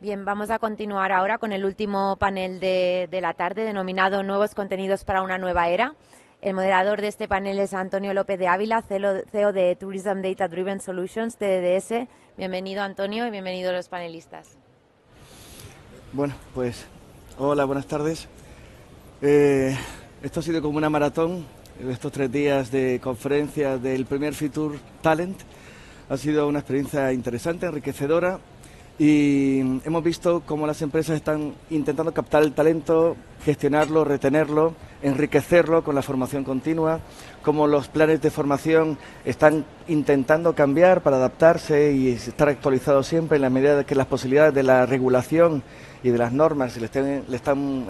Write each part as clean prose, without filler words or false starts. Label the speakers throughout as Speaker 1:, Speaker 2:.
Speaker 1: Bien, vamos a continuar ahora con el último panel de la tarde, denominado Nuevos contenidos para una nueva era. El moderador de este panel es Antonio López de Ávila, CEO de Tourism Data Driven Solutions, TDDS. Bienvenido, Antonio, y bienvenidos los panelistas.
Speaker 2: Bueno, pues hola, buenas tardes. Esto ha sido como una maratón, estos 3 días de conferencia del primer Fitur Talent. Ha sido una experiencia interesante, enriquecedora, y hemos visto cómo las empresas están intentando captar el talento, gestionarlo, retenerlo, enriquecerlo con la formación continua, cómo los planes de formación están intentando cambiar para adaptarse y estar actualizados siempre en la medida de que las posibilidades de la regulación y de las normas le están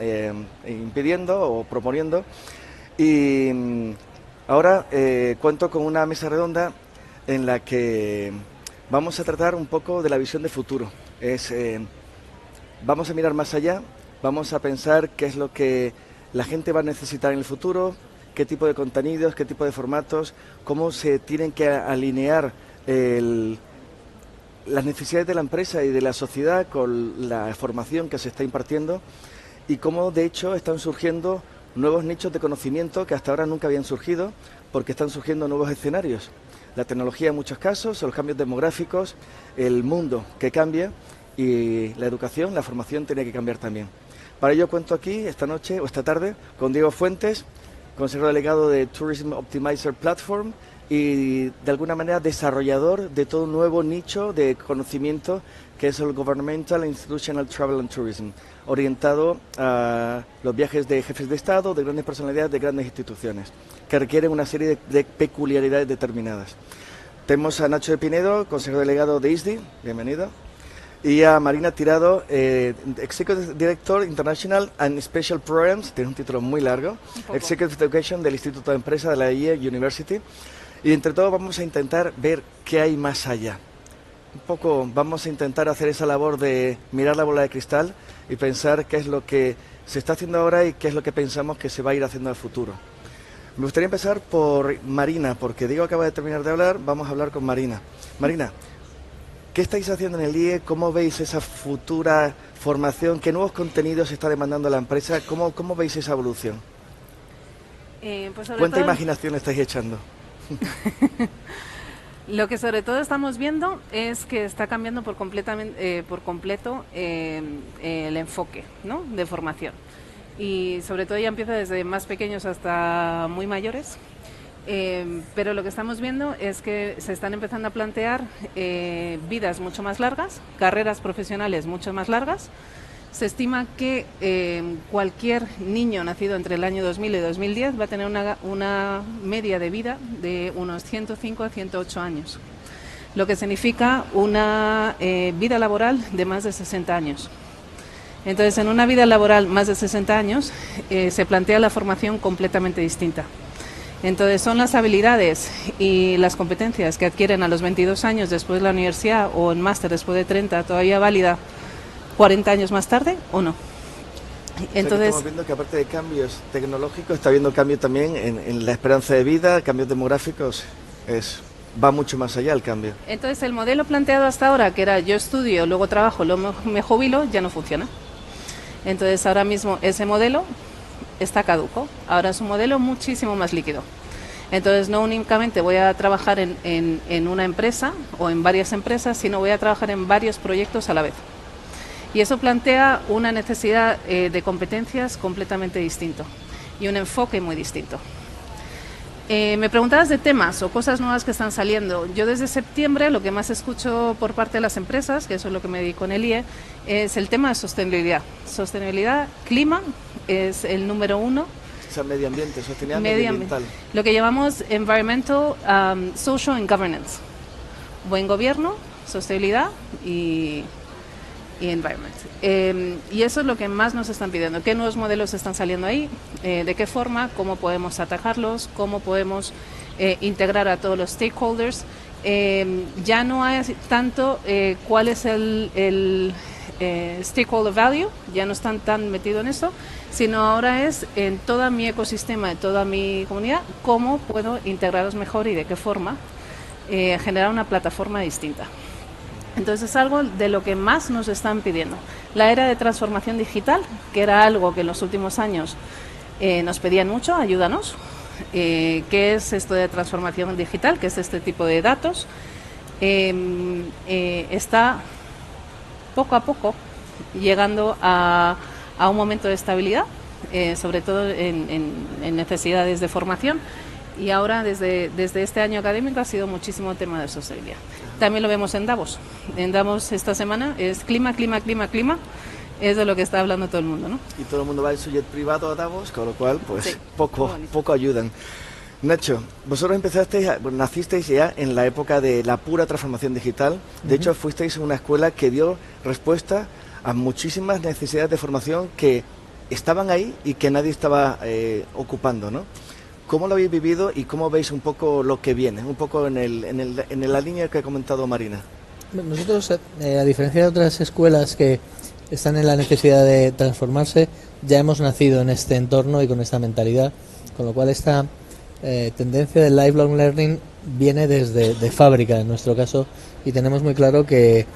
Speaker 2: impidiendo o proponiendo. Y ahora cuento con una mesa redonda en la que vamos a tratar un poco de la visión de futuro. Vamos a mirar más allá, vamos a pensar qué es lo que la gente va a necesitar en el futuro, qué tipo de contenidos, qué tipo de formatos, cómo se tienen que alinear las necesidades de la empresa y de la sociedad con la formación que se está impartiendo, y cómo de hecho están surgiendo nuevos nichos de conocimiento que hasta ahora nunca habían surgido, porque están surgiendo nuevos escenarios. La tecnología en muchos casos, los cambios demográficos, el mundo que cambia, y la educación, la formación tiene que cambiar también. Para ello cuento aquí esta noche o esta tarde con Diego Fuentes, consejero delegado de Tourism Optimizer Platform y de alguna manera desarrollador de todo un nuevo nicho de conocimiento que es el Governmental and Institutional Travel and Tourism, orientado a los viajes de jefes de Estado, de grandes personalidades, de grandes instituciones, que requieren una serie de peculiaridades determinadas. Tenemos a Nacho de Pinedo, consejero delegado de ISDI, bienvenido, y a Marina Tirado, Executive Director International and Special Programs, tiene un título muy largo, Executive Education del Instituto de Empresa de la IE University, y entre todos vamos a intentar ver qué hay más allá. Un poco vamos a intentar hacer esa labor de mirar la bola de cristal y pensar qué es lo que se está haciendo ahora y qué es lo que pensamos que se va a ir haciendo al futuro. Me gustaría empezar por Marina, porque Diego acaba de terminar de hablar, vamos a hablar con Marina. Marina, ¿qué estáis haciendo en el IE? ¿Cómo veis esa futura formación? ¿Qué nuevos contenidos está demandando la empresa? ¿Cómo veis esa evolución? ¿Cuánta imaginación estáis echando?
Speaker 3: Lo que sobre todo estamos viendo es que está cambiando por completo el enfoque, ¿no?, de formación. Y sobre todo ya empieza desde más pequeños hasta muy mayores. Pero lo que estamos viendo es que se están empezando a plantear vidas mucho más largas, carreras profesionales mucho más largas. Se estima que cualquier niño nacido entre el año 2000 y 2010 va a tener una media de vida de unos 105 a 108 años, lo que significa una vida laboral de más de 60 años. Entonces, en una vida laboral más de 60 años se plantea la formación completamente distinta. Entonces, son las habilidades y las competencias que adquieren a los 22 años después de la universidad o en máster después de 30, todavía válida 40 años más tarde o no.
Speaker 2: Entonces, o sea, estamos viendo que aparte de cambios tecnológicos, está habiendo cambio también en la esperanza de vida, cambios demográficos, va mucho más allá el cambio.
Speaker 3: Entonces, el modelo planteado hasta ahora, que era yo estudio, luego trabajo, luego me jubilo, ya no funciona. Entonces, ahora mismo ese modelo está caduco. Ahora es un modelo muchísimo más líquido. Entonces, no únicamente voy a trabajar en una empresa o en varias empresas, sino voy a trabajar en varios proyectos a la vez. Y eso plantea una necesidad de competencias completamente distinto y un enfoque muy distinto. Me preguntabas de temas o cosas nuevas que están saliendo. Yo desde septiembre lo que más escucho por parte de las empresas, que eso es lo que me dedico en el IE, es el tema de sostenibilidad. Sostenibilidad, clima es el número 1.
Speaker 2: O sea, medio ambiente, sostenibilidad medioambiental.
Speaker 3: Lo que llamamos environmental, social and governance. Buen gobierno, sostenibilidad y environment. Y eso es lo que más nos están pidiendo. ¿Qué nuevos modelos están saliendo ahí? ¿De qué forma? ¿Cómo podemos atacarlos? ¿Cómo podemos integrar a todos los stakeholders? Ya no hay tanto cuál es el stakeholder value, ya no están tan metidos en eso, sino ahora es en todo mi ecosistema, en toda mi comunidad, cómo puedo integrarlos mejor y de qué forma generar una plataforma distinta. Entonces es algo de lo que más nos están pidiendo. La era de transformación digital, que era algo que en los últimos años nos pedían mucho, ayúdanos. ¿Qué es esto de transformación digital? ¿Qué es este tipo de datos? Está poco a poco llegando a un momento de estabilidad, sobre todo en necesidades de formación. Y ahora, desde este año académico, ha sido muchísimo tema de sostenibilidad. También lo vemos en Davos. En Davos esta semana es clima. Es de lo que está hablando todo el mundo, ¿no?
Speaker 2: Y todo el mundo va en su jet privado a Davos, con lo cual, pues,
Speaker 3: sí,
Speaker 2: poco ayudan. Nacho, vosotros nacisteis ya en la época de la pura transformación digital. De hecho, fuisteis una escuela que dio respuesta a muchísimas necesidades de formación que estaban ahí y que nadie estaba ocupando, ¿no? ¿Cómo lo habéis vivido y cómo veis un poco lo que viene? Un poco en la línea que ha comentado Marina.
Speaker 4: Nosotros, a diferencia de otras escuelas que están en la necesidad de transformarse, ya hemos nacido en este entorno y con esta mentalidad, con lo cual esta tendencia del lifelong learning viene desde de fábrica en nuestro caso, y tenemos muy claro que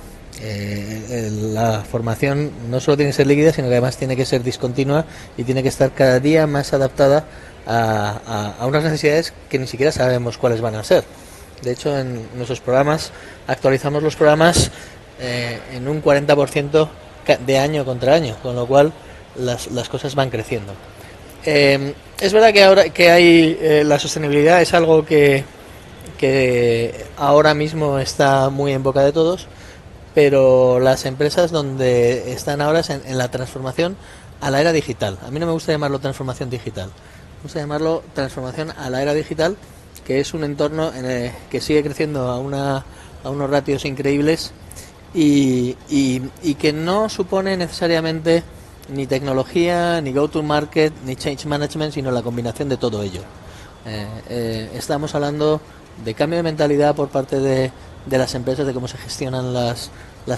Speaker 4: la formación no solo tiene que ser líquida, sino que además tiene que ser discontinua y tiene que estar cada día más adaptada a unas necesidades que ni siquiera sabemos cuáles van a ser. De hecho, en nuestros programas actualizamos los programas en un 40% de año contra año, con lo cual las cosas van creciendo. Es verdad que ahora que hay la sostenibilidad es algo que ahora mismo está muy en boca de todos, pero las empresas donde están ahora es en la transformación a la era digital. A mí no me gusta llamarlo transformación digital, me gusta llamarlo transformación a la era digital, que es un entorno que sigue creciendo a unos ratios increíbles y que no supone necesariamente ni tecnología, ni go-to-market, ni change management, sino la combinación de todo ello. Estamos hablando de cambio de mentalidad por parte de las empresas, de cómo se gestionan las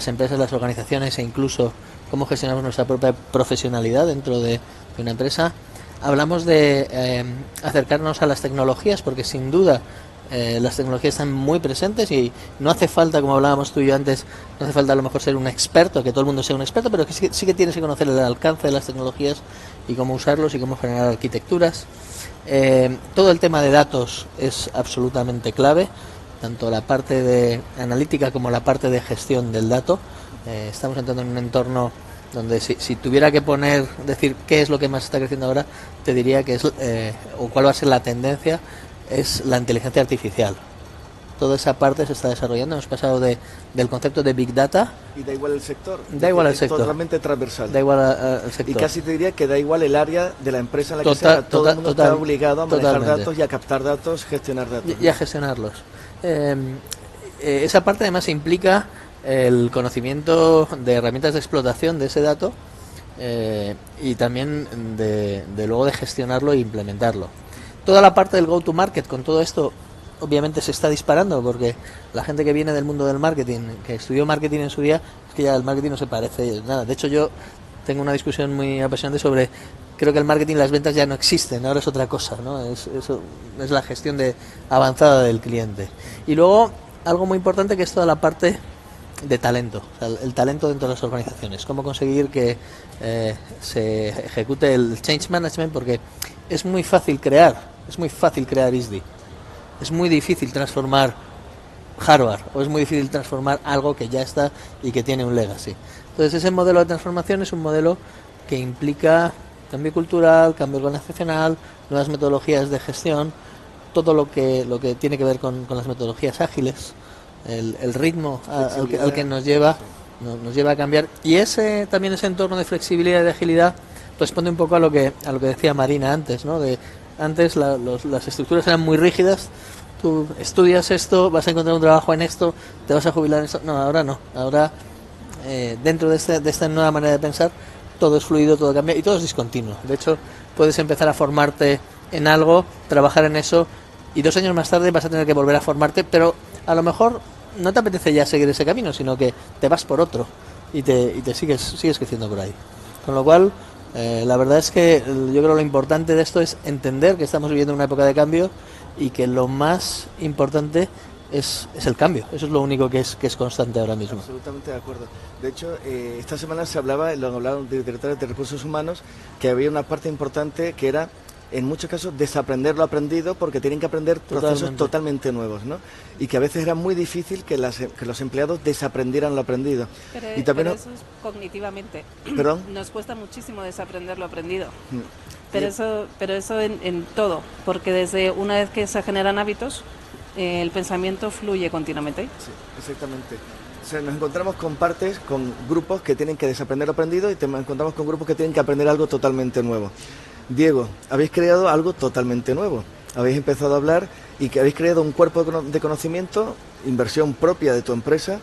Speaker 4: empresas, las organizaciones, e incluso cómo gestionamos nuestra propia profesionalidad dentro de una empresa. Hablamos de acercarnos a las tecnologías, porque sin duda las tecnologías están muy presentes y no hace falta, como hablábamos tú y yo antes, no hace falta a lo mejor ser un experto, que todo el mundo sea un experto, pero que sí que tienes que conocer el alcance de las tecnologías y cómo usarlos y cómo generar arquitecturas. Todo el tema de datos es absolutamente clave, tanto la parte de analítica como la parte de gestión del dato. Estamos entrando en un entorno donde si tuviera que decir qué es lo que más está creciendo ahora, te diría que es, o cuál va a ser la tendencia, es la inteligencia artificial. Toda esa parte se está desarrollando. Hemos pasado del concepto de Big Data.
Speaker 2: Y da igual el sector.
Speaker 4: Da igual el sector.
Speaker 2: Totalmente transversal.
Speaker 4: Da igual el sector.
Speaker 2: Y casi te diría que da igual el área de la empresa en la que sea. Todo el mundo está obligado a manejar datos y a captar datos, gestionar datos.
Speaker 4: Y a gestionarlos. Esa parte además implica el conocimiento de herramientas de explotación de ese dato y también de luego de gestionarlo e implementarlo. Toda la parte del go-to-market con todo esto obviamente se está disparando, porque la gente que viene del mundo del marketing, que estudió marketing en su día, es que ya el marketing no se parece nada. De hecho, yo tengo una discusión muy apasionante sobre, creo que el marketing y las ventas ya no existen, ahora es otra cosa, ¿no? Es la gestión avanzada del cliente. Y luego, algo muy importante, que es toda la parte de talento, o sea, el talento dentro de las organizaciones, cómo conseguir que se ejecute el change management, porque es muy fácil crear ISDI, es muy difícil transformar hardware, o es muy difícil transformar algo que ya está y que tiene un legacy. Entonces ese modelo de transformación es un modelo que implica cambio cultural, cambio organizacional, nuevas metodologías de gestión, todo lo que tiene que ver con las metodologías ágiles, el ritmo al que nos lleva a cambiar. Y también ese entorno de flexibilidad y de agilidad responde un poco a lo que decía Marina antes, ¿no? Antes las estructuras eran muy rígidas. Tú estudias esto, vas a encontrar un trabajo en esto, te vas a jubilar en esto. No, ahora no. Ahora, dentro de esta nueva manera de pensar, todo es fluido, todo cambia y todo es discontinuo. De hecho, puedes empezar a formarte en algo, trabajar en eso, y 2 años más tarde vas a tener que volver a formarte, pero a lo mejor no te apetece ya seguir ese camino, sino que te vas por otro y te sigues creciendo por ahí. Con lo cual, la verdad es que yo creo que lo importante de esto es entender que estamos viviendo una época de cambio y que lo más importante es el cambio. Eso es lo único que es constante ahora mismo.
Speaker 2: Absolutamente de acuerdo. De hecho, esta semana se hablaba, lo hablaron de directores de recursos humanos, que había una parte importante que era, en muchos casos, desaprender lo aprendido, porque tienen que aprender procesos totalmente nuevos, ¿no? Y que a veces era muy difícil que los empleados desaprendieran lo aprendido.
Speaker 3: Pero eso es cognitivamente.
Speaker 2: ¿Perdón?
Speaker 3: Nos cuesta muchísimo desaprender lo aprendido. Pero eso en todo, porque desde una vez que se generan hábitos, el pensamiento fluye continuamente.
Speaker 2: Sí, exactamente. O sea, nos encontramos con grupos que tienen que desaprender lo aprendido, y nos encontramos con grupos que tienen que aprender algo totalmente nuevo. Diego, habéis creado algo totalmente nuevo. Habéis empezado a hablar y que habéis creado un cuerpo de conocimiento, inversión propia de tu empresa,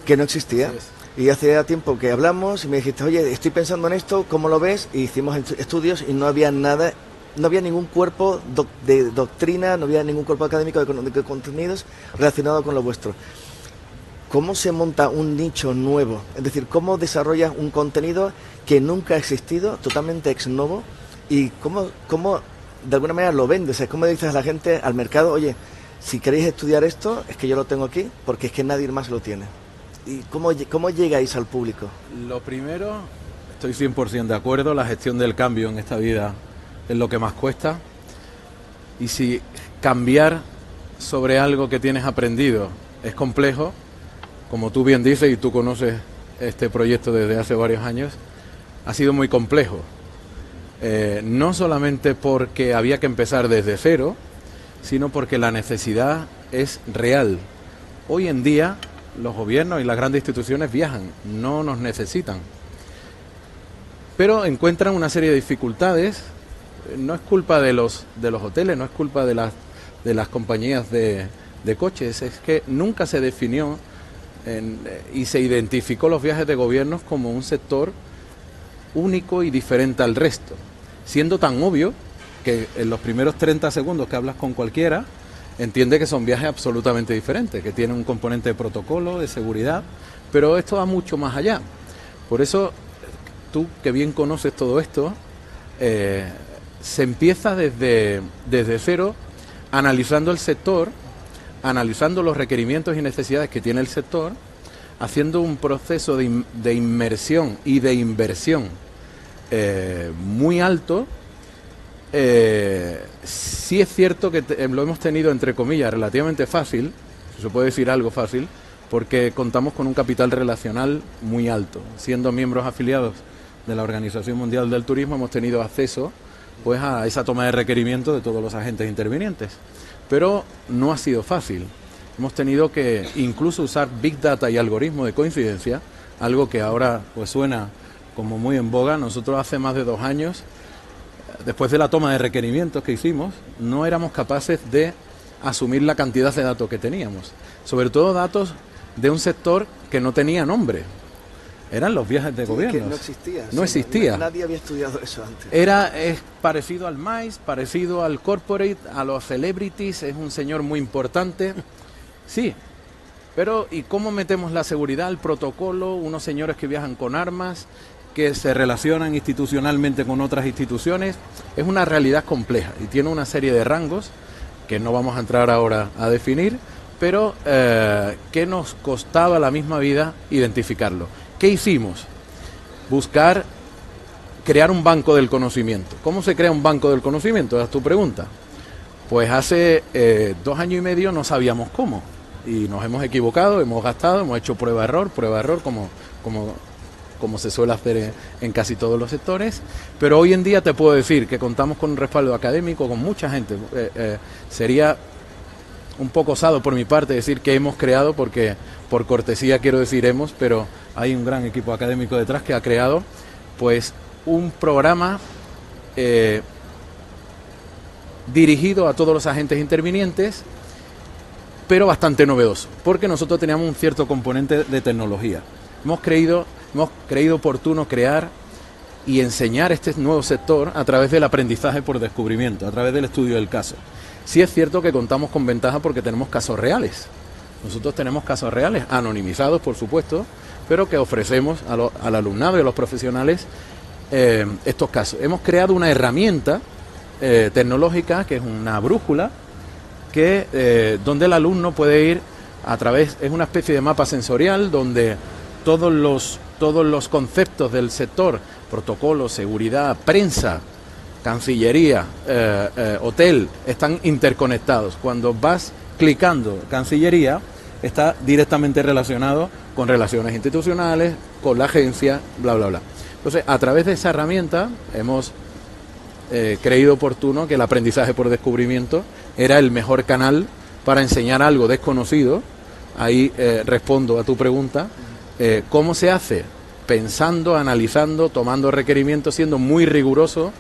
Speaker 2: que no existía. Sí. Y hace tiempo que hablamos y me dijiste, oye, estoy pensando en esto, ¿cómo lo ves? Y hicimos estudios y no había nada, no había ningún cuerpo de doctrina, no había ningún cuerpo académico de contenidos relacionado con lo vuestro. ¿Cómo se monta un nicho nuevo? Es decir, ¿cómo desarrollas un contenido que nunca ha existido, totalmente ex novo? ¿Y cómo de alguna manera lo vendes? ¿Cómo le dices a la gente, al mercado, oye, si queréis estudiar esto, es que yo lo tengo aquí, porque es que nadie más lo tiene? ¿Y cómo llegáis al público?
Speaker 5: Lo primero, estoy 100% de acuerdo, la gestión del cambio en esta vida es lo que más cuesta. Y si cambiar sobre algo que tienes aprendido es complejo, como tú bien dices y tú conoces este proyecto desde hace varios años, ha sido muy complejo. No solamente porque había que empezar desde cero, sino porque la necesidad es real. Hoy en día los gobiernos y las grandes instituciones viajan, no nos necesitan. Pero encuentran una serie de dificultades. No es culpa de los hoteles, no es culpa de las compañías de coches, es que nunca se definió y se identificó los viajes de gobiernos como un sector único y diferente al resto, siendo tan obvio que en los primeros 30 segundos que hablas con cualquiera entiende que son viajes absolutamente diferentes, que tienen un componente de protocolo, de seguridad, pero esto va mucho más allá. Por eso, tú que bien conoces todo esto, se empieza desde cero, analizando el sector, analizando los requerimientos y necesidades que tiene el sector, haciendo un proceso de inmersión y de inversión muy alto. Sí es cierto que lo hemos tenido, entre comillas, relativamente fácil, si se puede decir algo fácil, porque contamos con un capital relacional muy alto. Siendo miembros afiliados de la Organización Mundial del Turismo, hemos tenido acceso pues a esa toma de requerimientos de todos los agentes intervinientes. Pero no ha sido fácil. Hemos tenido que incluso usar Big Data y algoritmos de coincidencia, algo que ahora pues suena como muy en boga. Nosotros hace más de 2 años, después de la toma de requerimientos que hicimos, no éramos capaces de asumir la cantidad de datos que teníamos. Sobre todo datos de un sector que no tenía nombre. Eran los viajes de gobierno.
Speaker 2: Que no existía.
Speaker 5: No existía.
Speaker 2: Nadie había estudiado eso antes.
Speaker 5: Es parecido al MICE, parecido al corporate, a los celebrities, es un señor muy importante. Sí, pero ¿y cómo metemos la seguridad, el protocolo? Unos señores que viajan con armas, que se relacionan institucionalmente con otras instituciones. Es una realidad compleja y tiene una serie de rangos que no vamos a entrar ahora a definir, pero que nos costaba la misma vida identificarlo. ¿Qué hicimos? Buscar crear un banco del conocimiento. ¿Cómo se crea un banco del conocimiento? Esa es tu pregunta. Pues hace 2 años y medio no sabíamos cómo. Y nos hemos equivocado, hemos gastado, hemos hecho prueba-error, como se suele hacer en casi todos los sectores. Pero hoy en día te puedo decir que contamos con un respaldo académico, con mucha gente. Sería un poco osado por mi parte decir que hemos creado, porque por cortesía quiero decir hemos, pero hay un gran equipo académico detrás que ha creado pues un programa dirigido a todos los agentes intervinientes, pero bastante novedoso, porque nosotros teníamos un cierto componente de tecnología. Hemos creído oportuno crear y enseñar este nuevo sector a través del aprendizaje por descubrimiento, a través del estudio del caso. Sí es cierto que contamos con ventaja porque tenemos casos reales. Nosotros tenemos casos reales, anonimizados por supuesto, pero que ofrecemos al alumnado y a los profesionales estos casos. Hemos creado una herramienta tecnológica que es una brújula donde el alumno puede ir a través, es una especie de mapa sensorial donde todos los conceptos del sector, protocolo, seguridad, prensa, Cancillería, hotel, están interconectados. Cuando vas clicando Cancillería, está directamente relacionado con relaciones institucionales, con la agencia, bla, bla, bla. Entonces, a través de esa herramienta hemos creído oportuno que el aprendizaje por descubrimiento era el mejor canal para enseñar algo desconocido. Ahí respondo a tu pregunta. ¿Cómo se hace? Pensando, analizando, tomando requerimientos, siendo muy riguroso,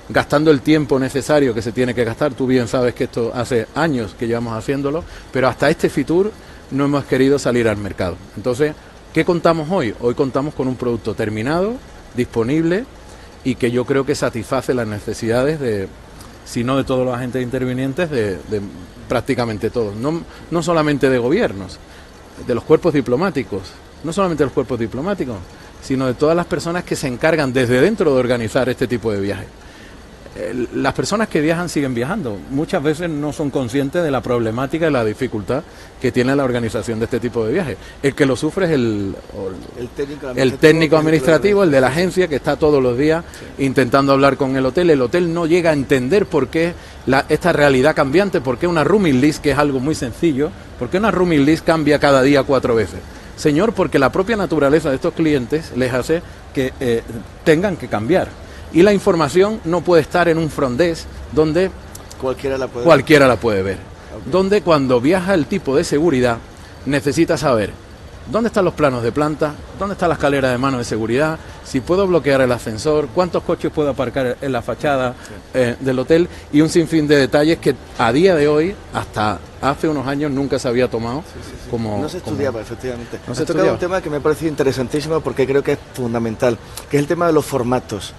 Speaker 5: gastando el tiempo necesario que se tiene que gastar. Tú bien sabes que esto hace años que llevamos haciéndolo, pero hasta este Fitur no hemos querido salir al mercado. Entonces, ¿qué contamos hoy? Hoy contamos con un producto terminado, disponible, y que yo creo que satisface las necesidades de, si no de todos los agentes intervinientes, de prácticamente todos. No solamente de gobiernos, de los cuerpos diplomáticos, no solamente de los cuerpos diplomáticos, sino de todas las personas que se encargan desde dentro de organizar este tipo de viajes. Las personas que viajan siguen viajando. Muchas veces no son conscientes de la problemática y la dificultad que tiene la organización de este tipo de viajes. El que lo sufre es el técnico administrativo, el de la agencia, que está todos los días intentando hablar con el hotel. El hotel no llega a entender por qué esta realidad cambiante, por qué una rooming list, que es algo muy sencillo, por qué una rooming list cambia cada día 4 veces. Señor, porque la propia naturaleza de estos clientes les hace que tengan que cambiar. Y la información no puede estar en un front desk donde cualquiera la puede ver. Okay. Donde cuando viaja el tipo de seguridad necesita saber dónde están los planos de planta, dónde está la escalera de mano de seguridad, si puedo bloquear el ascensor, cuántos coches puedo aparcar en la fachada del hotel, y un sinfín de detalles que a día de hoy, hasta hace unos años, nunca se había tomado. Como
Speaker 2: no se estudiaba, efectivamente.
Speaker 5: No
Speaker 2: Has tocado un tema que me ha parecido interesantísimo porque creo que es fundamental, que es el tema de los formatos.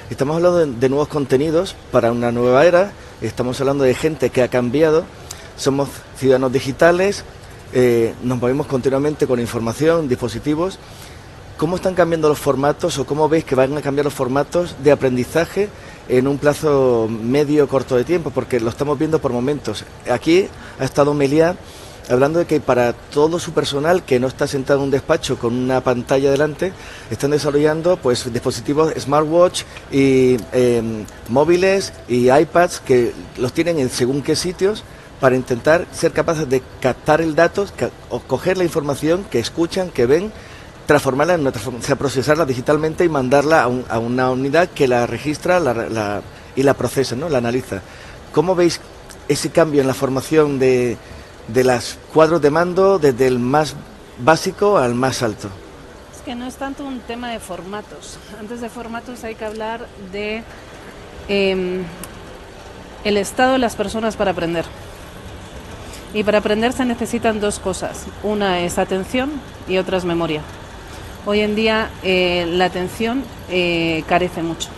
Speaker 2: Estamos hablando de nuevos contenidos para una nueva era, estamos hablando de gente que ha cambiado, somos ciudadanos digitales, nos movemos continuamente con información, dispositivos. ¿Cómo están cambiando los formatos o cómo veis que van a cambiar los formatos de aprendizaje en un plazo medio corto de tiempo? Porque lo estamos viendo por momentos. Aquí ha estado Meliá hablando de que para todo su personal que no está sentado en un despacho con una pantalla delante, están desarrollando pues dispositivos smartwatch y móviles y iPads que los tienen en según qué sitios para intentar ser capaces de captar el dato o coger la información que escuchan, que ven, transformarla en procesarla digitalmente y mandarla a una unidad que la registra y la procesa, ¿no? La analiza. ¿Cómo veis ese cambio en la formación de las cuadros de mando desde el más básico al más alto?
Speaker 3: Es que no es tanto un tema de formatos. Antes de formatos hay que hablar de el estado de las personas para aprender. Y para aprender se necesitan 2 cosas. Una es atención y otra es memoria. Hoy en día la atención carece mucho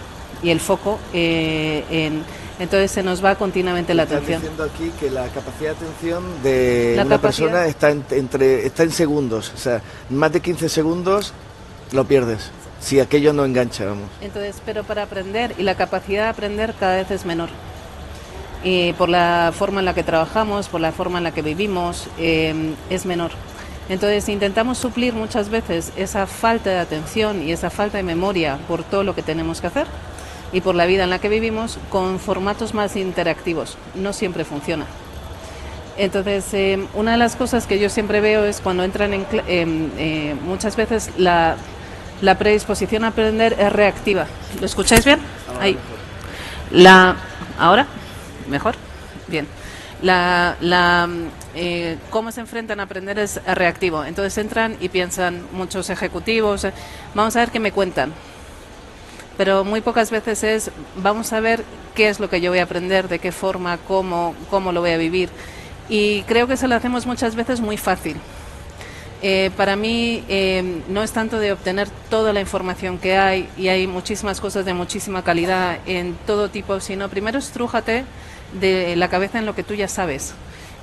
Speaker 3: y el foco entonces se nos va continuamente la atención.
Speaker 2: Estás diciendo aquí que la capacidad de atención de una persona está en segundos, o sea, más de 15 segundos lo pierdes, si aquello no engancha, vamos.
Speaker 3: Entonces, pero para aprender, y la capacidad de aprender cada vez es menor. Por la forma en la que trabajamos, por la forma en la que vivimos, es menor. Entonces intentamos suplir muchas veces esa falta de atención y esa falta de memoria por todo lo que tenemos que hacer y por la vida en la que vivimos con formatos más interactivos. No siempre funciona. Entonces, una de las cosas que yo siempre veo es cuando entran muchas veces la predisposición a aprender es reactiva. ¿Lo escucháis bien? Ahí. ¿Ahora? ¿Mejor? Bien. Cómo se enfrentan a aprender es reactivo. Entonces entran y piensan muchos ejecutivos, vamos a ver qué me cuentan. Pero muy pocas veces vamos a ver qué es lo que yo voy a aprender, de qué forma, cómo lo voy a vivir. Y creo que se lo hacemos muchas veces muy fácil. Para mí no es tanto de obtener toda la información que hay, y hay muchísimas cosas de muchísima calidad en todo tipo, sino primero estrújate de la cabeza en lo que tú ya sabes.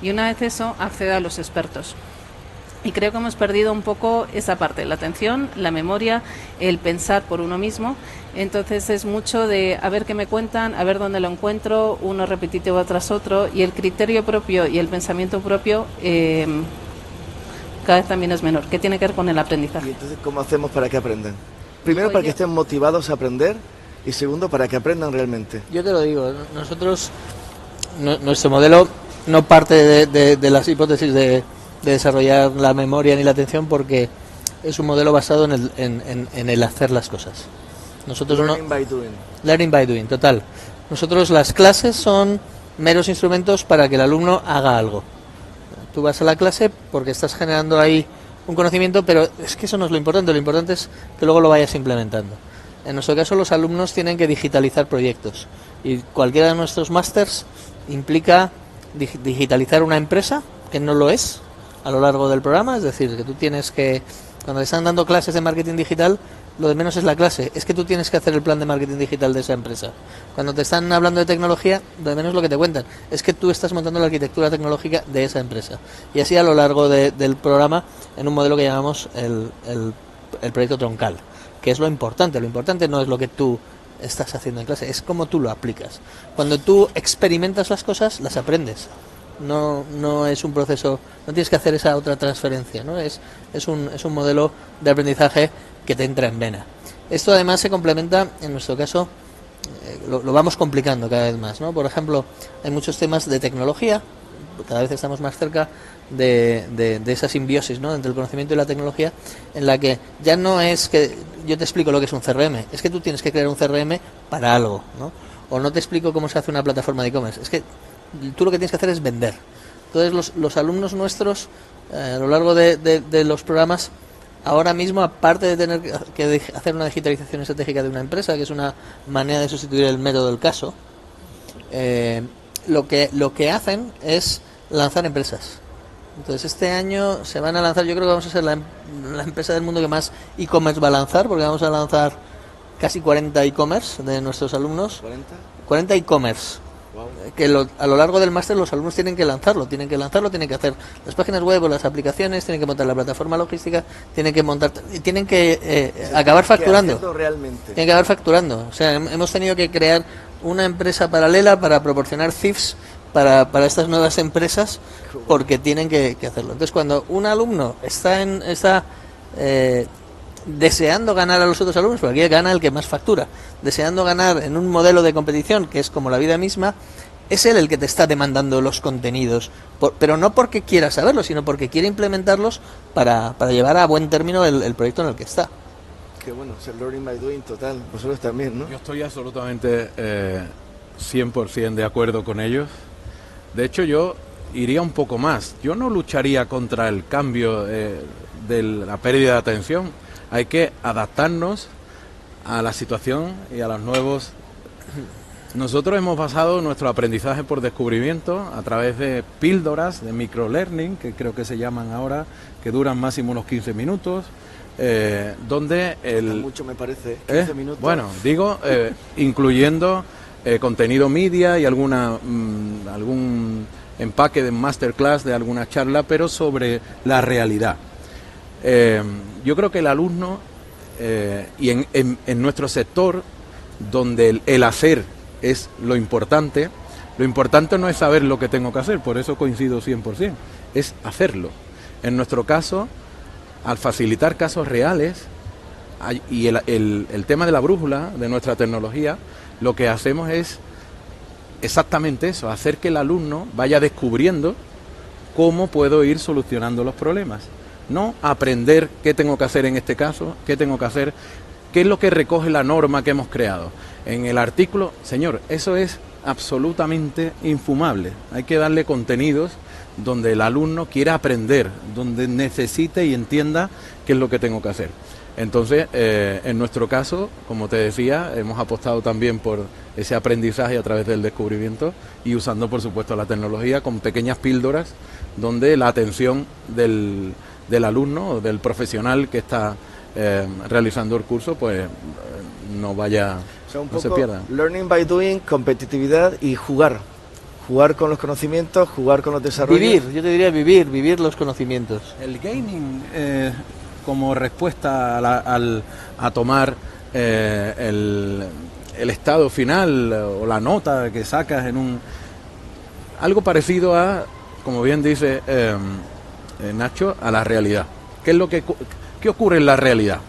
Speaker 3: Y una vez eso, acceda a los expertos. Y creo que hemos perdido un poco esa parte, la atención, la memoria, el pensar por uno mismo. Entonces es mucho de a ver qué me cuentan, a ver dónde lo encuentro, uno repetitivo tras otro, y el criterio propio y el pensamiento propio cada vez también es menor, que tiene que ver con el
Speaker 2: ¿Y
Speaker 3: aprendizaje.
Speaker 2: entonces cómo hacemos para que aprendan? Primero,
Speaker 3: Pues
Speaker 2: para que
Speaker 3: yo-
Speaker 2: estén motivados a aprender, y segundo, para que aprendan realmente.
Speaker 4: Yo te lo digo, nosotros, nuestro modelo no parte de las hipótesis de desarrollar la memoria ni la atención, porque es un modelo basado en el hacer las cosas. Nosotros no,
Speaker 2: Learning by doing.
Speaker 4: learning by doing, total. Nosotros las clases son meros instrumentos para que el alumno haga algo. Tú vas a la clase porque estás generando ahí un conocimiento, pero es que eso no es lo importante es que luego lo vayas implementando. En nuestro caso, los alumnos tienen que digitalizar proyectos, y cualquiera de nuestros másters implica digitalizar una empresa, que no lo es, a lo largo del programa. Es decir, que tú tienes que, cuando te están dando clases de marketing digital, lo de menos es la clase, es que tú tienes que hacer el plan de marketing digital de esa empresa. Cuando te están hablando de tecnología, lo de menos lo que te cuentan, es que tú estás montando la arquitectura tecnológica de esa empresa. Y así a lo largo del programa, en un modelo que llamamos el proyecto troncal, que es lo importante. Lo importante no es lo que tú estás haciendo en clase, es cómo tú lo aplicas. Cuando tú experimentas las cosas, las aprendes. No es un proceso, no tienes que hacer esa otra transferencia, ¿no? Es un modelo de aprendizaje que te entra en vena. Esto además se complementa, en nuestro caso, lo vamos complicando cada vez más, ¿no? Por ejemplo, hay muchos temas de tecnología, cada vez estamos más cerca de esa simbiosis, ¿no?, entre el conocimiento y la tecnología, en la que ya no es que yo te explico lo que es un CRM, es que tú tienes que crear un CRM para algo, ¿no? O no te explico cómo se hace una plataforma de e-commerce, es que tú lo que tienes que hacer es vender. Entonces los alumnos nuestros, a lo largo de los programas, ahora mismo, aparte de tener que hacer una digitalización estratégica de una empresa, que es una manera de sustituir el método del caso, lo que hacen es lanzar empresas. Entonces este año se van a lanzar, yo creo que vamos a ser la empresa del mundo que más e-commerce va a lanzar, porque vamos a lanzar casi 40 e-commerce de nuestros alumnos.
Speaker 2: ¿40?
Speaker 4: 40 e-commerce.
Speaker 2: Wow.
Speaker 4: Que a lo largo del máster los alumnos tienen que lanzarlo, tienen que hacer las páginas web o las aplicaciones, tienen que montar la plataforma logística, tienen que acabar facturando.
Speaker 2: Que hacerlo realmente.
Speaker 4: Tienen que acabar facturando. O sea, hemos tenido que crear una empresa paralela para proporcionar CIFs para estas nuevas empresas, porque tienen que hacerlo. Entonces, cuando un alumno está deseando ganar a los otros alumnos, porque aquí gana el que más factura, deseando ganar en un modelo de competición que es como la vida misma, es él el que te está demandando los contenidos, pero no porque quiera saberlos, sino porque quiere implementarlos para llevar a buen término el proyecto en el que está.
Speaker 2: Qué bueno, es el learning by doing total. Vosotros también, ¿no?
Speaker 5: Yo estoy absolutamente 100% de acuerdo con ellos. De hecho, yo iría un poco más. Yo no lucharía contra el cambio de la pérdida de atención. Hay que adaptarnos a la situación y a los nuevos. Nosotros hemos basado nuestro aprendizaje por descubrimiento a través de píldoras de microlearning, que creo que se llaman ahora, que duran máximo unos 15 minutos, donde
Speaker 2: Mucho me parece, 15 minutos.
Speaker 5: Bueno, digo, incluyendo contenido media y algún empaque de masterclass de alguna charla, pero sobre la realidad. Yo creo que el alumno, y en nuestro sector, donde el hacer es lo importante no es saber lo que tengo que hacer, por eso coincido 100%, es hacerlo. En nuestro caso, al facilitar casos reales, y el tema de la brújula de nuestra tecnología, lo que hacemos es exactamente eso, hacer que el alumno vaya descubriendo cómo puedo ir solucionando los problemas. No aprender qué tengo que hacer en este caso, qué tengo que hacer, qué es lo que recoge la norma que hemos creado. En el artículo, señor, eso es absolutamente infumable. Hay que darle contenidos donde el alumno quiera aprender, donde necesite y entienda qué es lo que tengo que hacer. Entonces, en nuestro caso, como te decía, hemos apostado también por ese aprendizaje a través del descubrimiento y usando, por supuesto, la tecnología con pequeñas píldoras donde la atención del alumno o del profesional que está realizando el curso, pues no vaya,
Speaker 2: O sea, un
Speaker 5: no se
Speaker 2: poco
Speaker 5: pierda.
Speaker 2: learning by doing, competitividad y jugar jugar con los conocimientos, jugar con los desarrollos.
Speaker 4: Vivir, yo te diría vivir los conocimientos.
Speaker 5: El gaming, como respuesta a tomar el estado final o la nota que sacas en un... Algo parecido a, como bien dice Nacho, a la realidad. ¿Qué ocurre en la realidad?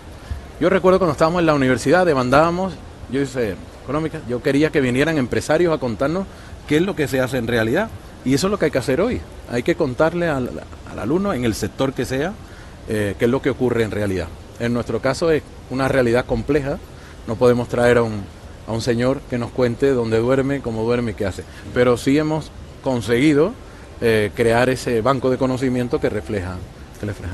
Speaker 5: Yo recuerdo cuando estábamos en la universidad, demandábamos, yo hice económica, yo quería que vinieran empresarios a contarnos qué es lo que se hace en realidad. Y eso es lo que hay que hacer hoy. Hay que contarle al alumno, en el sector que sea, qué es lo que ocurre en realidad. En nuestro caso es una realidad compleja. No podemos traer a un señor que nos cuente dónde duerme, cómo duerme y qué hace. Pero sí hemos conseguido crear ese banco de conocimiento que refleja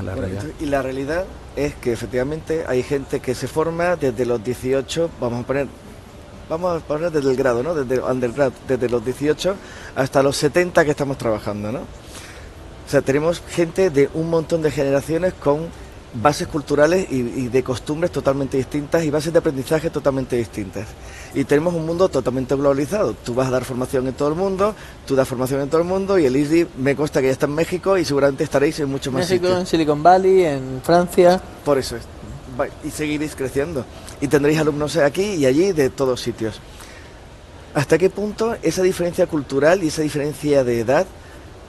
Speaker 5: la realidad.
Speaker 2: Y la realidad es que efectivamente hay gente que se forma desde los 18, vamos a poner desde el grado, ¿no? Desde undergrad, desde los 18 hasta los 70 que estamos trabajando, ¿no? O sea, tenemos gente de un montón de generaciones con bases culturales y de costumbres totalmente distintas y bases de aprendizaje totalmente distintas. Y tenemos un mundo totalmente globalizado. Tú vas a dar formación en todo el mundo, tú das formación en todo el mundo y el ISDI me consta que ya está en México y seguramente estaréis en muchos más sitios.
Speaker 4: En Silicon Valley, en Francia.
Speaker 2: Por eso es. Y seguiréis creciendo. Y tendréis alumnos aquí y allí de todos sitios. ¿Hasta qué punto esa diferencia cultural y esa diferencia de edad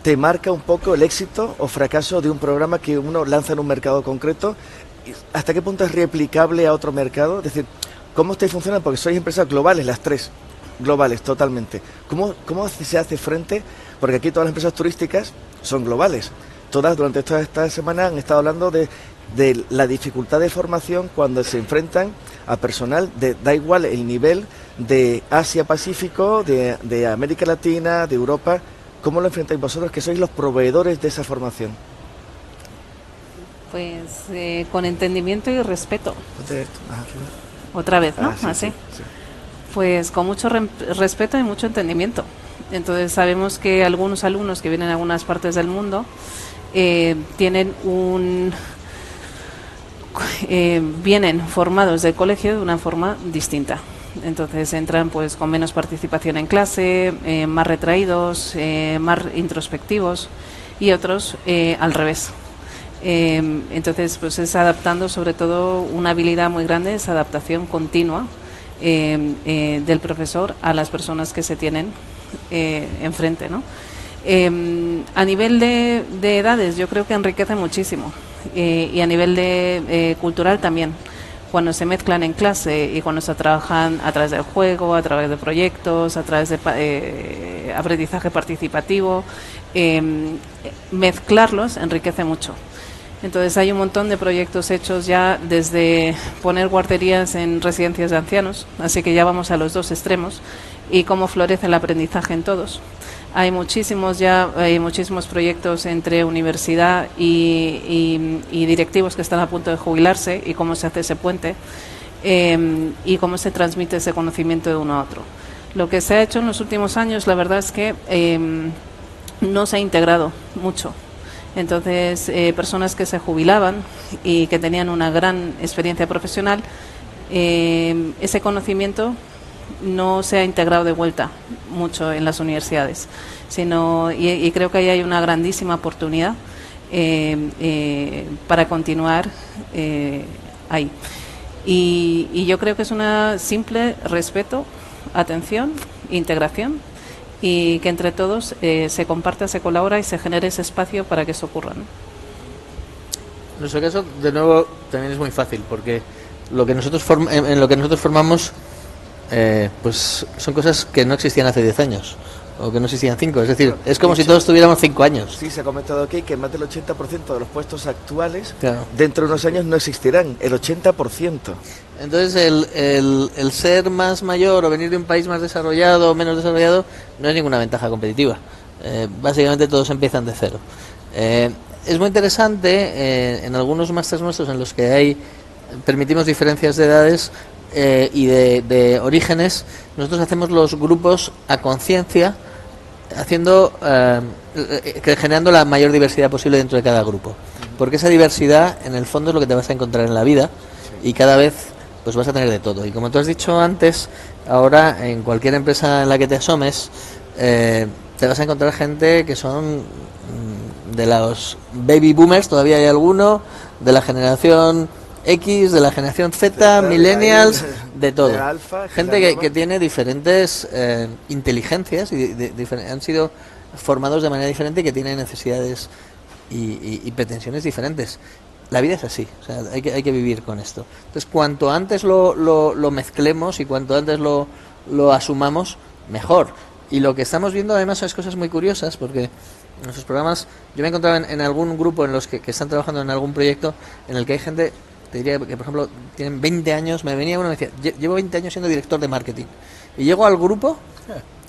Speaker 2: te marca un poco el éxito o fracaso de un programa que uno lanza en un mercado concreto? ¿Hasta qué punto es replicable a otro mercado? Es decir, ¿cómo estáis funcionando? Porque sois empresas globales, las tres, globales totalmente. ¿Cómo se hace frente? Porque aquí todas las empresas turísticas son globales. Todas durante toda esta semana han estado hablando de la dificultad de formación cuando se enfrentan a personal da igual el nivel de Asia-Pacífico, de América Latina, de Europa. ¿Cómo lo enfrentáis vosotros, que sois los proveedores de esa formación?
Speaker 3: Pues con entendimiento y respeto. Otra vez, ¿no?
Speaker 2: Sí,
Speaker 3: así.
Speaker 2: Sí.
Speaker 3: Pues con mucho respeto y mucho entendimiento. Entonces sabemos que algunos alumnos que vienen a algunas partes del mundo tienen vienen formados del colegio de una forma distinta. Entonces entran pues con menos participación en clase, más retraídos, más introspectivos, y otros al revés. Entonces pues es adaptando, sobre todo una habilidad muy grande, es adaptación continua del profesor a las personas que se tienen enfrente, ¿no? A nivel de edades yo creo que enriquece muchísimo, y a nivel de cultural también. Cuando se mezclan en clase y cuando se trabajan a través del juego, a través de proyectos, a través de aprendizaje participativo, mezclarlos enriquece mucho. Entonces hay un montón de proyectos hechos ya, desde poner guarderías en residencias de ancianos, así que ya vamos a los dos extremos, y cómo florece el aprendizaje en todos. Hay muchísimos proyectos entre universidad y directivos que están a punto de jubilarse, y cómo se hace ese puente y cómo se transmite ese conocimiento de uno a otro. Lo que se ha hecho en los últimos años, la verdad es que no se ha integrado mucho. Entonces, personas que se jubilaban y que tenían una gran experiencia profesional, ese conocimiento no se ha integrado de vuelta mucho en las universidades, y creo que ahí hay una grandísima oportunidad para continuar ahí. Y yo creo que es una simple respeto, atención, integración, y que entre todos se comparta, se colabora y se genere ese espacio para que eso ocurra, ¿no?
Speaker 4: En nuestro caso, de nuevo, también es muy fácil, porque en lo que nosotros formamos pues son cosas que no existían hace 10 años o que no existían 5, es decir, es como si todos tuviéramos 5 años.
Speaker 2: Sí, se ha comentado aquí que más del 80% de los puestos actuales,
Speaker 4: claro,
Speaker 2: dentro de unos años no existirán, el 80%.
Speaker 4: Entonces el ser más mayor o venir de un país más desarrollado o menos desarrollado no es ninguna ventaja competitiva. Básicamente todos empiezan de cero. Es muy interesante en algunos másteres nuestros en los que permitimos diferencias de edades y de orígenes. Nosotros hacemos los grupos a conciencia, generando la mayor diversidad posible dentro de cada grupo, porque esa diversidad en el fondo es lo que te vas a encontrar en la vida, y cada vez pues vas a tener de todo. Y como tú has dicho antes, ahora en cualquier empresa en la que te asomes, te vas a encontrar gente que son de los baby boomers, todavía hay alguno, de la generación X, de la generación Z, millennials, de todo.
Speaker 2: de alfa,
Speaker 4: Gente que tiene diferentes inteligencias y han sido formados de manera diferente y que tienen necesidades y pretensiones diferentes. La vida es así, o sea, hay que vivir con esto. Entonces, cuanto antes lo mezclemos y cuanto antes lo asumamos, mejor. Y lo que estamos viendo además son cosas muy curiosas, porque en nuestros programas, yo me he encontrado en algún grupo en los que están trabajando en algún proyecto en el que hay gente, te diría que por ejemplo tienen 20 años, me venía uno y me decía, llevo 20 años siendo director de marketing. Y llego al grupo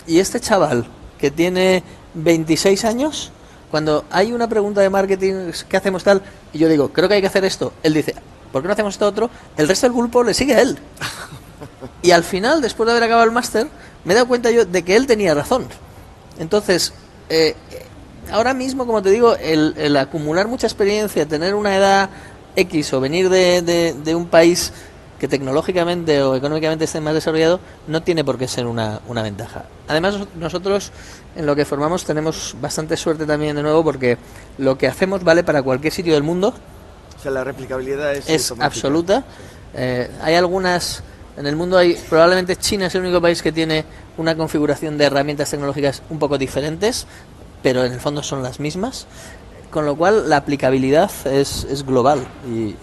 Speaker 4: y este chaval que tiene 26 años, cuando hay una pregunta de marketing, ¿qué hacemos tal? Y yo digo, creo que hay que hacer esto. Él dice, ¿por qué no hacemos esto otro? El resto del grupo le sigue a él. Y al final, después de haber acabado el máster, me he dado cuenta yo de que él tenía razón. Entonces, ahora mismo, como te digo, el acumular mucha experiencia, tener una edad X o venir de un país que tecnológicamente o económicamente esté más desarrollado, no tiene por qué ser una ventaja. Además, nosotros en lo que formamos tenemos bastante suerte también, de nuevo, porque lo que hacemos vale para cualquier sitio del mundo.
Speaker 2: O sea, la replicabilidad es
Speaker 4: absoluta. Hay algunas... En el mundo probablemente China es el único país que tiene una configuración de herramientas tecnológicas un poco diferentes, pero en el fondo son las mismas, con lo cual la aplicabilidad es global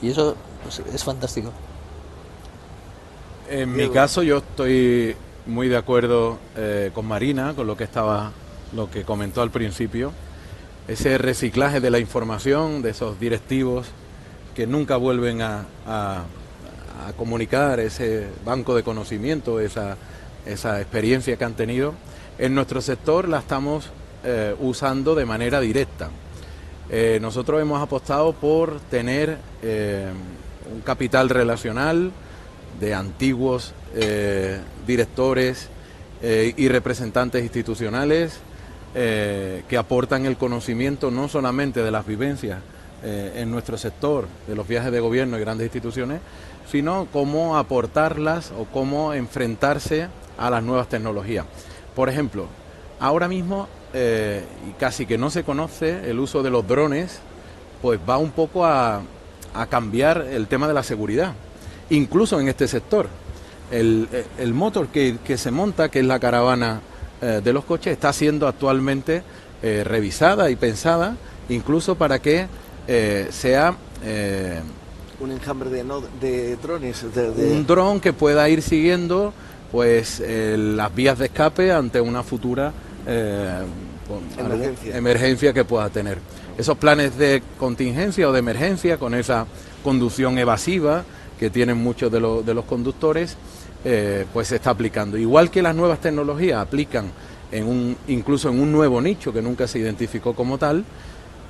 Speaker 4: y eso pues, es fantástico.
Speaker 5: En mi caso yo estoy muy de acuerdo con Marina, con lo que comentó al principio, ese reciclaje de la información, de esos directivos que nunca vuelven a comunicar ese banco de conocimiento, esa experiencia que han tenido. En nuestro sector la estamos usando de manera directa. Nosotros hemos apostado por tener un capital relacional de antiguos directores y representantes institucionales que aportan el conocimiento no solamente de las vivencias en nuestro sector, de los viajes de gobierno y grandes instituciones, sino cómo aportarlas o cómo enfrentarse a las nuevas tecnologías. Por ejemplo, ahora mismo, y casi que no se conoce, el uso de los drones, pues va un poco a cambiar el tema de la seguridad, incluso en este sector. El motorcade que se monta, que es la caravana de los coches, está siendo actualmente revisada y pensada, incluso para que sea...
Speaker 2: un enjambre de drones.
Speaker 5: Un dron que pueda ir siguiendo pues las vías de escape ante una futura emergencia que pueda tener. Esos planes de contingencia o de emergencia, con esa conducción evasiva que tienen muchos de los conductores, pues se está aplicando. Igual que las nuevas tecnologías aplican incluso en un nuevo nicho que nunca se identificó como tal,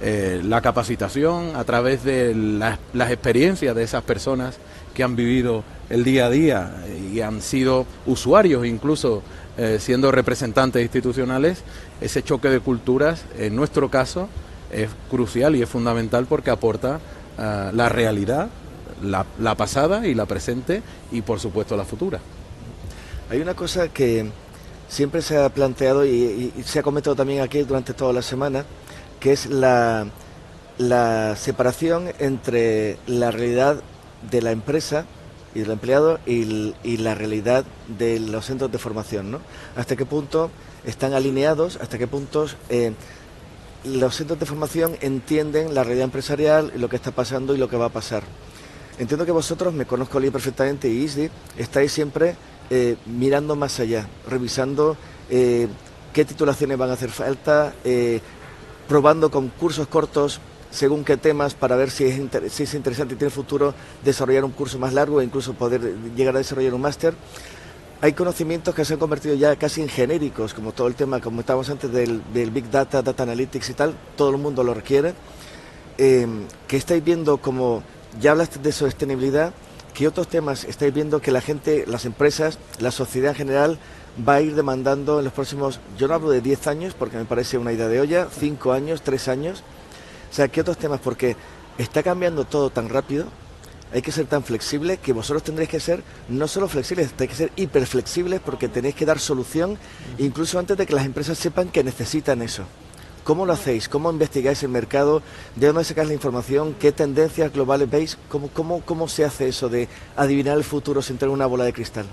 Speaker 5: la capacitación a través de las experiencias de esas personas que han vivido el día a día y han sido usuarios, incluso siendo representantes institucionales, ese choque de culturas, en nuestro caso, es crucial y es fundamental porque aporta la realidad, la pasada y la presente y, por supuesto, la futura.
Speaker 2: Hay una cosa que siempre se ha planteado y se ha comentado también aquí durante toda la semana, que es la separación entre la realidad de la empresa y del empleado y la realidad de los centros de formación, ¿no? Hasta qué punto están alineados, hasta qué punto los centros de formación entienden la realidad empresarial, lo que está pasando y lo que va a pasar. Entiendo que vosotros, me conozco a Lee perfectamente y Isdi, estáis siempre mirando más allá, revisando qué titulaciones van a hacer falta, probando con cursos cortos según qué temas para ver si es interesante y tiene futuro desarrollar un curso más largo e incluso poder llegar a desarrollar un máster. Hay conocimientos que se han convertido ya casi en genéricos, como todo el tema, como estábamos antes del Big Data, Data Analytics y tal, todo el mundo lo requiere. Que estáis viendo, como ya hablaste de sostenibilidad, ¿qué otros temas estáis viendo que la gente, las empresas, la sociedad en general va a ir demandando en los próximos, yo no hablo de 10 años porque me parece una idea de olla, 5 años, 3 años? O sea, ¿qué otros temas? Porque está cambiando todo tan rápido hay que ser tan flexible que vosotros tendréis que ser no solo flexibles, tenéis que ser hiperflexibles porque tenéis que dar solución incluso antes de que las empresas sepan que necesitan eso. ¿Cómo lo hacéis? ¿Cómo investigáis el mercado? ¿De dónde sacáis la información? ¿Qué tendencias globales veis? ¿Cómo se hace eso de adivinar el futuro sin tener una bola de cristal?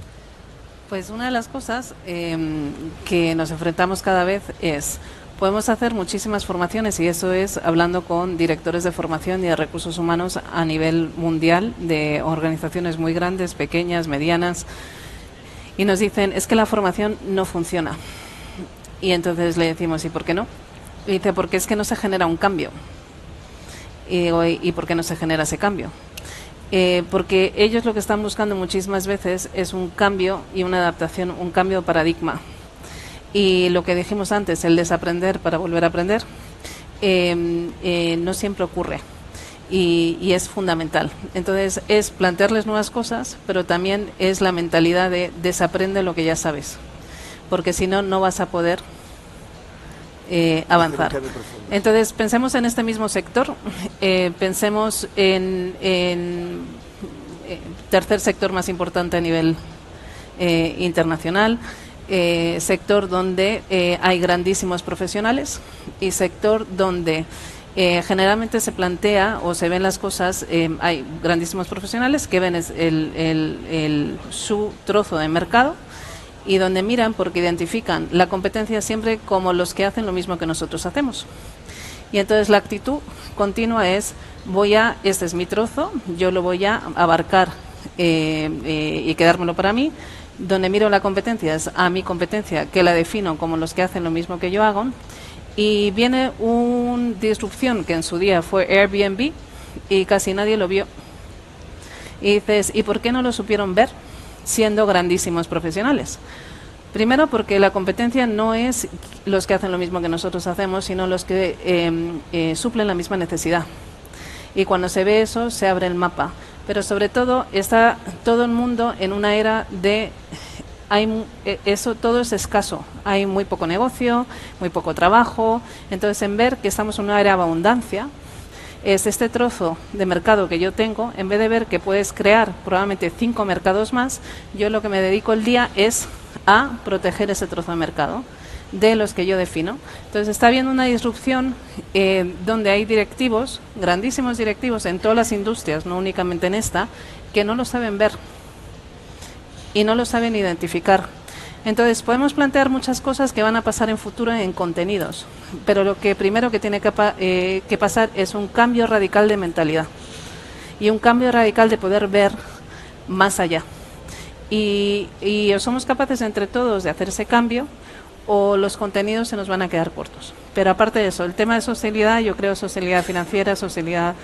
Speaker 3: Pues una de las cosas que nos enfrentamos cada vez es, podemos hacer muchísimas formaciones y eso es hablando con directores de formación y de recursos humanos a nivel mundial de organizaciones muy grandes, pequeñas, medianas, y nos dicen, es que la formación no funciona. Y entonces le decimos, ¿y por qué no? Y dice, porque es que no se genera un cambio. Y digo, ¿y por qué no se genera ese cambio? Porque ellos lo que están buscando muchísimas veces es un cambio y una adaptación, un cambio de paradigma. Y lo que dijimos antes, el desaprender para volver a aprender, no siempre ocurre y es fundamental. Entonces es plantearles nuevas cosas, pero también es la mentalidad de desaprende lo que ya sabes, porque si no, no vas a poder avanzar. Entonces pensemos en este mismo sector, pensemos en tercer sector más importante a nivel internacional, sector donde hay grandísimos profesionales y sector donde generalmente se plantea o se ven las cosas, hay grandísimos profesionales que ven su trozo de mercado y donde miran porque identifican la competencia siempre como los que hacen lo mismo que nosotros hacemos. Y entonces la actitud continua es, este es mi trozo, yo lo voy a abarcar y quedármelo para mí. Donde miro la competencia es a mi competencia, que la defino como los que hacen lo mismo que yo hago. Y viene una disrupción que en su día fue Airbnb y casi nadie lo vio. Y dices, ¿y por qué no lo supieron ver siendo grandísimos profesionales? Primero porque la competencia no es los que hacen lo mismo que nosotros hacemos, sino los que suplen la misma necesidad. Y cuando se ve eso, se abre el mapa. Pero sobre todo está todo el mundo en una era de eso todo es escaso, hay muy poco negocio, muy poco trabajo, entonces en ver que estamos en una era de abundancia, es este trozo de mercado que yo tengo, en vez de ver que puedes crear probablemente 5 mercados más, yo lo que me dedico el día es a proteger ese trozo de mercado de los que yo defino. Entonces está habiendo una disrupción donde hay directivos, grandísimos directivos en todas las industrias, no únicamente en esta, que no lo saben ver y no lo saben identificar. Entonces podemos plantear muchas cosas que van a pasar en futuro en contenidos, pero lo que primero que tiene que pasar es un cambio radical de mentalidad y un cambio radical de poder ver más allá. Y o somos capaces entre todos de hacer ese cambio, o los contenidos se nos van a quedar cortos. Pero aparte de eso, el tema de sostenibilidad, yo creo sostenibilidad financiera, sostenibilidad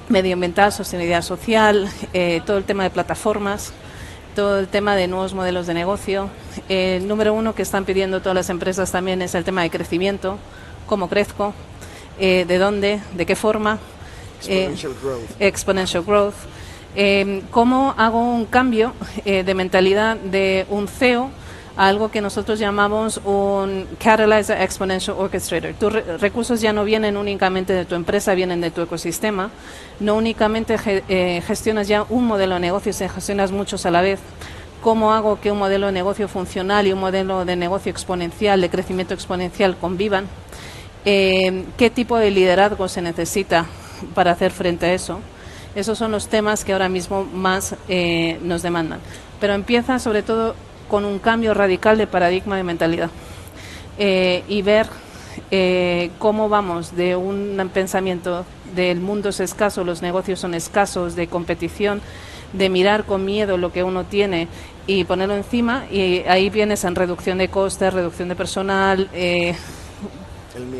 Speaker 3: medioambiental, sostenibilidad social, todo el tema de plataformas, todo el tema de nuevos modelos de negocio. El número uno que están pidiendo todas las empresas también es el tema de crecimiento, cómo crezco, de dónde, de qué forma, exponential growth. Cómo hago un cambio de mentalidad de un CEO a algo que nosotros llamamos un Catalyzer Exponential Orchestrator. Tus recursos ya no vienen únicamente de tu empresa, vienen de tu ecosistema. No únicamente gestionas ya un modelo de negocio, se gestionas muchos a la vez. ¿Cómo hago que un modelo de negocio funcional y un modelo de negocio exponencial, de crecimiento exponencial, convivan? ¿Qué tipo de liderazgo se necesita para hacer frente a eso? Esos son los temas que ahora mismo más nos demandan. Pero empieza sobre todo con un cambio radical de paradigma de mentalidad y ver cómo vamos de un pensamiento del mundo es escaso, los negocios son escasos, de competición, de mirar con miedo lo que uno tiene y ponerlo encima, y ahí vienes en reducción de costes, reducción de personal,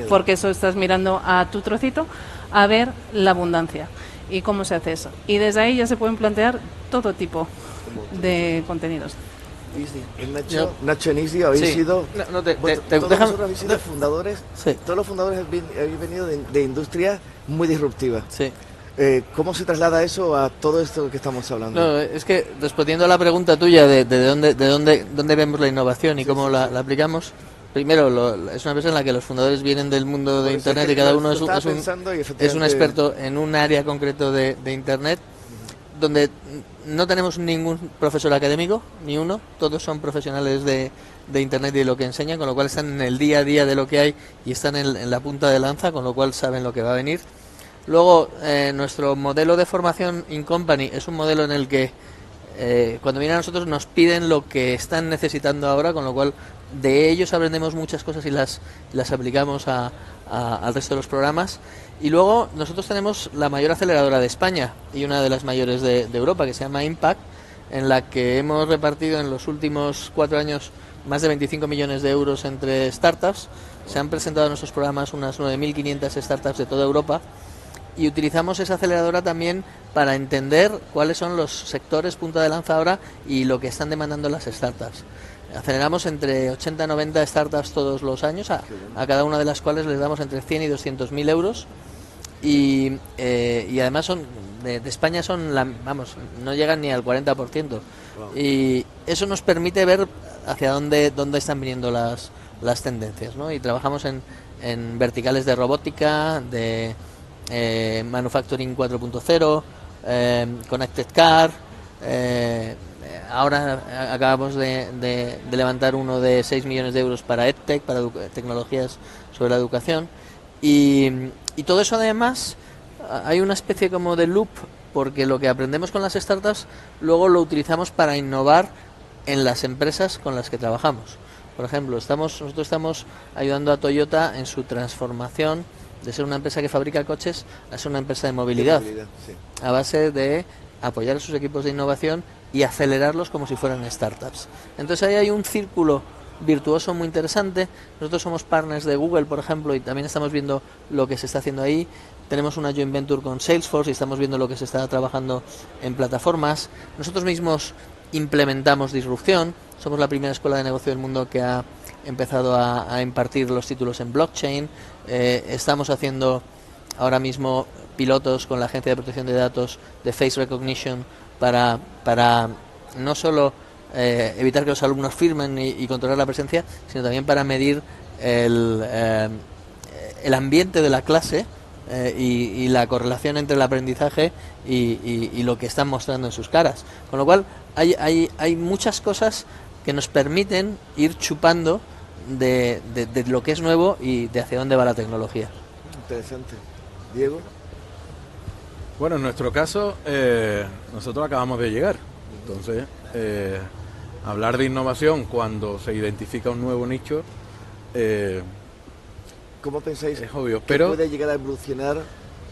Speaker 3: porque eso estás mirando a tu trocito, a ver la abundancia y cómo se hace eso. Y desde ahí ya se pueden plantear todo tipo de contenidos.
Speaker 2: Nacho en Easy habéis sido vosotros habéis sido fundadores,
Speaker 4: sí.
Speaker 2: Todos los fundadores habéis venido de industrias muy disruptivas.
Speaker 4: Sí.
Speaker 2: ¿Cómo se traslada eso a todo esto que estamos hablando?
Speaker 4: No, es que respondiendo a la pregunta tuya de dónde vemos la innovación y cómo la aplicamos, primero, es una empresa en la que los fundadores vienen del mundo de Internet y cada uno es un experto en un área concreto de Internet, donde no tenemos ningún profesor académico, ni uno, todos son profesionales de Internet y de lo que enseñan, con lo cual están en el día a día de lo que hay y están en la punta de lanza, con lo cual saben lo que va a venir. Luego, nuestro modelo de formación in company es un modelo en el que cuando vienen a nosotros nos piden lo que están necesitando ahora, con lo cual de ellos aprendemos muchas cosas y las aplicamos al resto de los programas. Y luego nosotros tenemos la mayor aceleradora de España y una de las mayores de Europa, que se llama Impact, en la que hemos repartido en los últimos 4 años más de 25 millones de euros entre startups. Se han presentado en nuestros programas unas 9.500 startups de toda Europa, y utilizamos esa aceleradora también para entender cuáles son los sectores punta de lanza ahora y lo que están demandando las startups. Aceleramos entre 80 y 90 startups todos los años, a cada una de las cuales les damos entre 100 y 200.000 euros. Y además son de España no llegan ni al 40%. Wow. Y eso nos permite ver hacia dónde están viniendo las tendencias, ¿no? Y trabajamos en verticales de robótica, de manufacturing 4.0, connected car. Ahora acabamos de levantar uno de 6 millones de euros para EdTech, para tecnologías sobre la educación. Y todo eso, además, hay una especie como de loop, porque lo que aprendemos con las startups luego lo utilizamos para innovar en las empresas con las que trabajamos. Por ejemplo, nosotros estamos ayudando a Toyota en su transformación de ser una empresa que fabrica coches a ser una empresa de movilidad, sí, a base de apoyar a sus equipos de innovación y acelerarlos como si fueran startups. Entonces ahí hay un círculo virtuoso muy interesante. Nosotros somos partners de Google, por ejemplo, y también estamos viendo lo que se está haciendo ahí. Tenemos una joint venture con Salesforce y estamos viendo lo que se está trabajando en plataformas. Nosotros mismos implementamos disrupción. Somos la primera escuela de negocio del mundo que ha empezado a impartir los títulos en blockchain. Estamos haciendo ahora mismo pilotos con la Agencia de Protección de Datos de Face Recognition para no solo evitar que los alumnos firmen y controlar la presencia, sino también para medir el ambiente de la clase y la correlación entre el aprendizaje y lo que están mostrando en sus caras. Con lo cual hay muchas cosas que nos permiten ir chupando de lo que es nuevo y de hacia dónde va la tecnología.
Speaker 2: Interesante. Diego.
Speaker 5: Bueno, en nuestro caso, nosotros acabamos de llegar. Entonces, hablar de innovación cuando se identifica un nuevo nicho,
Speaker 2: ¿cómo pensáis
Speaker 5: es obvio,
Speaker 2: que puede llegar a evolucionar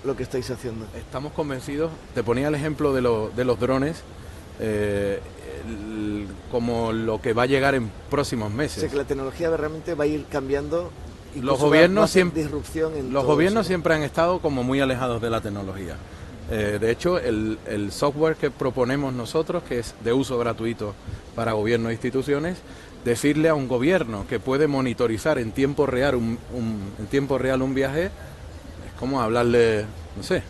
Speaker 2: lo que estáis haciendo?
Speaker 5: Estamos convencidos. Te ponía el ejemplo de los drones, como lo que va a llegar en próximos meses.
Speaker 2: O sea, que la tecnología realmente va a ir cambiando.
Speaker 5: Los gobiernos
Speaker 2: siempre
Speaker 5: han estado como muy alejados de la tecnología. De hecho, el software que proponemos nosotros, que es de uso gratuito para gobiernos e instituciones, decirle a un gobierno que puede monitorizar en tiempo real un viaje, es como hablarle, no sé.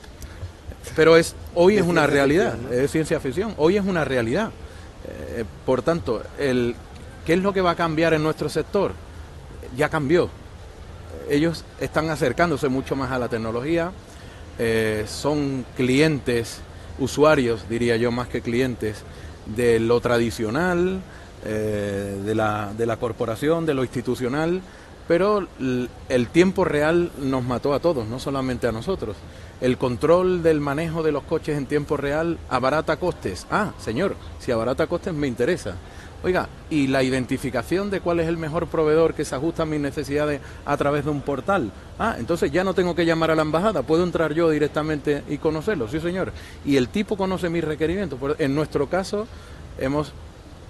Speaker 5: Pero hoy es una realidad, es ciencia ficción, hoy es una realidad. Por tanto, ¿qué es lo que va a cambiar en nuestro sector? Ya cambió. Ellos están acercándose mucho más a la tecnología, son clientes, usuarios, diría yo, más que clientes, de lo tradicional, de la corporación, de lo institucional, pero el tiempo real nos mató a todos, no solamente a nosotros. El control del manejo de los coches en tiempo real abarata costes. Ah, señor, si abarata costes me interesa. Oiga, y la identificación de cuál es el mejor proveedor que se ajusta a mis necesidades a través de un portal. Ah, entonces ya no tengo que llamar a la embajada, puedo entrar yo directamente y conocerlo, sí señor. Y el tipo conoce mis requerimientos. En nuestro caso,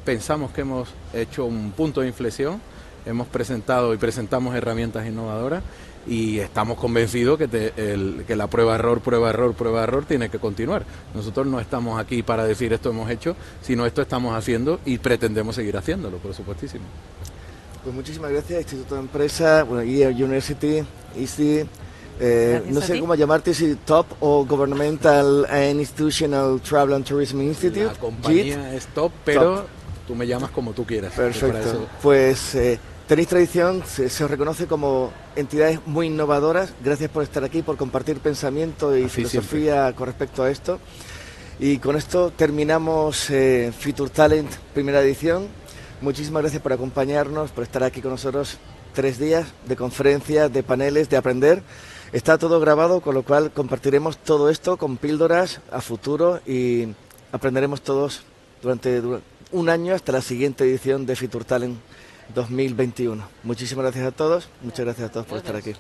Speaker 5: pensamos que hemos hecho un punto de inflexión, hemos presentado y presentamos herramientas innovadoras y estamos convencidos que la prueba-error tiene que continuar. Nosotros no estamos aquí para decir esto hemos hecho, sino esto estamos haciendo y pretendemos seguir haciéndolo, por supuestísimo.
Speaker 2: Pues muchísimas gracias, Instituto de Empresa, EAR University, ICI, no sé cómo llamarte, si Top o Governmental and Institutional Travel and Tourism Institute.
Speaker 5: La compañía es Top, pero tú me llamas como tú quieras.
Speaker 2: Perfecto. Pues Tenéis tradición, se os reconoce como entidades muy innovadoras. Gracias por estar aquí, por compartir pensamiento y
Speaker 5: Así
Speaker 2: filosofía
Speaker 5: siempre.
Speaker 2: con respecto a esto. Y con esto terminamos Future Talent primera edición. Muchísimas gracias por acompañarnos, por estar aquí con nosotros 3 días de conferencias, de paneles, de aprender. Está todo grabado, con lo cual compartiremos todo esto con píldoras a futuro y aprenderemos todos durante un año hasta la siguiente edición de Future Talent 2021. Muchísimas gracias a todos, muchas gracias a todos por estar aquí.